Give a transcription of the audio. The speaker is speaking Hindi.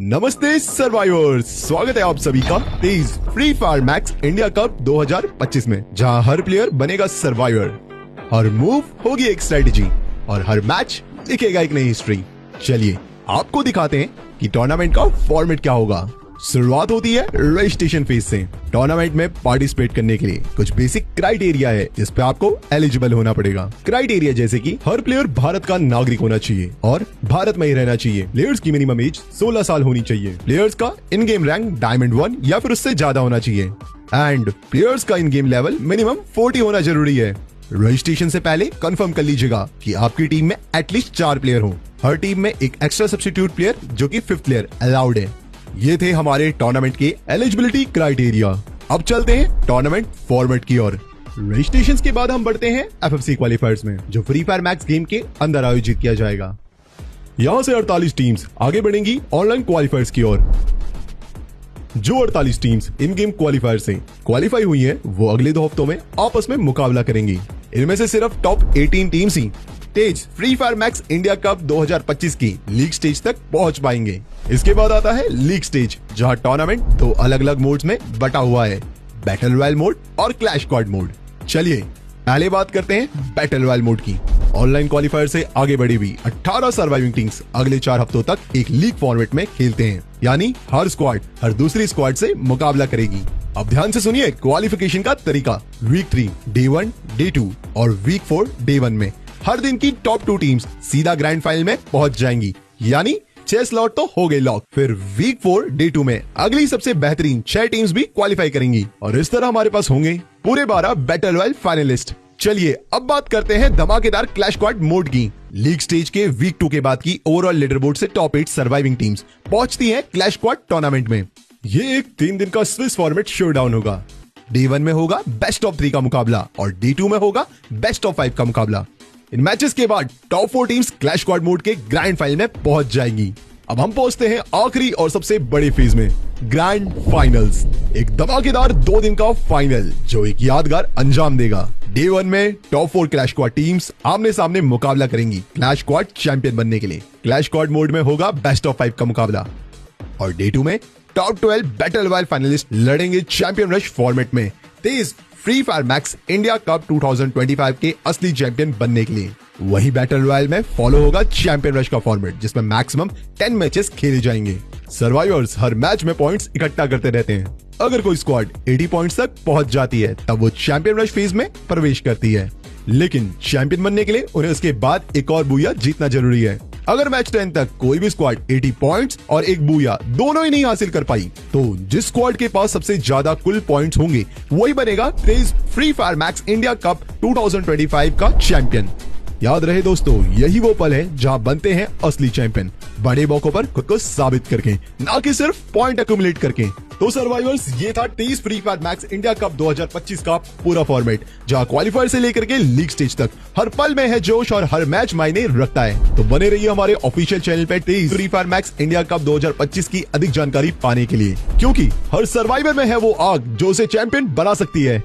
नमस्ते सर्वाइवर्स, स्वागत है आप सभी का तेज free fire max India cup 2025 में, जहां हर प्लेयर बनेगा सर्वाइवर, हर मूव होगी एक स्ट्रेटेजी और हर मैच लिखेगा एक नई हिस्ट्री। चलिए आपको दिखाते हैं कि टूर्नामेंट का फॉर्मेट क्या होगा। शुरुआत होती है रजिस्ट्रेशन फेज से। टूर्नामेंट में पार्टिसिपेट करने के लिए कुछ बेसिक क्राइटेरिया है जिस पे आपको एलिजिबल होना पड़ेगा। क्राइटेरिया जैसे कि हर प्लेयर भारत का नागरिक होना चाहिए और भारत में ही रहना चाहिए। प्लेयर्स की मिनिमम एज 16 साल होनी चाहिए। प्लेयर्स का इन गेम रैंक डायमंड 1 या फिर उससे ज्यादा होना चाहिए एंड प्लेयर्स का इन गेम लेवल मिनिमम 40 होना जरूरी है। रजिस्ट्रेशन से पहले कंफर्म कर लीजिएगा कि आपकी टीम में एटलीस्ट 4 प्लेयर हो। हर टीम में एक एक्स्ट्रा सब्स्टिट्यूट प्लेयर जो कि 5th प्लेयर अलाउड है। ये थे हमारे टूर्नामेंट के एलिजिबिलिटी क्राइटेरिया। अब चलते हैं टूर्नामेंट फॉर्मेट की ओर। रजिस्ट्रेशन के बाद हम बढ़ते हैं एफएफसी क्वालिफायर्स में, जो फ्री फायर मैक्स गेम के अंदर आयोजित किया जाएगा। यहां से 48 टीम्स आगे बढ़ेंगी ऑनलाइन क्वालिफायर्स की ओर। जो 48 टीम्स इन गेम क्वालिफायर से क्वालिफाई हुई हैं, वो अगले 2 हफ्तों में आपस में मुकाबला करेंगी। इनमें से सिर्फ टॉप 18 टीम्स ही तेज free fire max India cup 2025 की लीग स्टेज तक पहुंच पाएंगे। इसके बाद आता है लीग स्टेज, जहां टूर्नामेंट 2 अलग अलग मोड्स में बटा हुआ है, बैटल रॉयल मोड और क्लैश स्क्वाड मोड। चलिए पहले बात करते हैं बैटल रॉयल मोड की। ऑनलाइन क्वालिफायर से आगे बढ़ी हुई 18 सर्वाइविंग टीम्स अगले 4 हफ्तों तक एक लीग फॉर्मेट में खेलते हैं, यानी हर स्क्वाड हर दूसरी स्क्वाड से मुकाबला करेगी। अब ध्यान से सुनिए क्वालिफिकेशन का तरीका। वीक 3 डे 1 डे 2 और वीक 4 डे 1 में हर दिन की टॉप 2 टीम्स सीधा ग्रैंड फाइनल में पहुंच जाएंगी, यानी 6 स्लॉट तो हो गए लॉक। फिर वीक 4 डे 2 में अगली सबसे बेहतरीन 6 टीम्स भी क्वालिफाई करेंगी और इस तरह हमारे पास होंगे पूरे 12 बैटल रॉयल फाइनलिस्ट। चलिए अब बात करते हैं धमाकेदार क्लैश स्क्वाड मोड की। लीग स्टेज के वीक 2 के बाद की ओवरऑल लीडर बोर्ड से टॉप 8 सर्वाइविंग टीम्स पहुंचती हैं क्लैश स्क्वाड टूर्नामेंट में। ये एक 3 दिन का स्विस फॉर्मेट शोडाउन होगा। डे 1 में होगा बेस्ट ऑफ 3 का मुकाबला और डे 2 में होगा बेस्ट ऑफ 5 का मुकाबला। इन मैचेस के बाद top 4 teams clash squad mode के ग्रैंड फाइनल में पहुंच जाएंगी। अब हम पहुंचते हैं आखिरी और सबसे बड़े फेज में, ग्रैंड फाइनल्स। एक धमाकेदार 2 दिन का फाइनल जो एक यादगार अंजाम देगा। डे 1 में टॉप 4 क्लैश स्क्वाड टीम्स आमने सामने मुकाबला करेंगी क्लैश स्क्वाड चैंपियन बनने के लिए। क्लैश स्क्वाड मोड में होगा बेस्ट ऑफ 5 का मुकाबला और डे 2 में टॉप 12 बैटल रॉयल फाइनलिस्ट लड़ेंगे चैंपियन रश फॉर्मेट में तेज free fire max India cup 2025 के असली चैंपियन बनने के लिए। वही बैटल रॉयल में फॉलो होगा चैंपियन रश का फॉर्मेट, जिसमें मैक्सिमम 10 मैचेस खेले जाएंगे। सर्वाइवर्स हर मैच में पॉइंट्स इकट्ठा करते रहते हैं। अगर कोई स्क्वाड 80 पॉइंट्स तक पहुंच जाती है तब वो चैंपियन रश फेज में प्रवेश करती है, लेकिन चैंपियन बनने के लिए उन्हें उसके बाद एक और बूया जीतना जरूरी है। अगर मैच 10 तक कोई भी स्क्वाड 80 पॉइंट्स और एक बूया दोनों ही नहीं हासिल कर पाई, तो जिस स्क्वाड के पास सबसे ज्यादा कुल पॉइंट्स होंगे वही बनेगा तेज free fire max India cup 2025 का चैंपियन। याद रहे दोस्तों, यही वो पल है जहां बनते हैं असली चैंपियन, बड़े मौकों पर खुद को साबित करके, ना कि सिर्फ पॉइंट एक्यूमुलेट करके। तो सर्वाइवर्स, ये था तेज free fire max India cup 2025 का पूरा फॉर्मेट, जहां क्वालिफायर से लेकर के लीग स्टेज तक हर पल में है जोश और हर मैच मायने रखता है। तो बने रहिए हमारे ऑफिशियल चैनल पे तेज free fire max India cup 2025 की अधिक जानकारी पाने के लिए, क्योंकि हर सर्वाइवर में है वो आग जो उसे चैंपियन बना सकती है।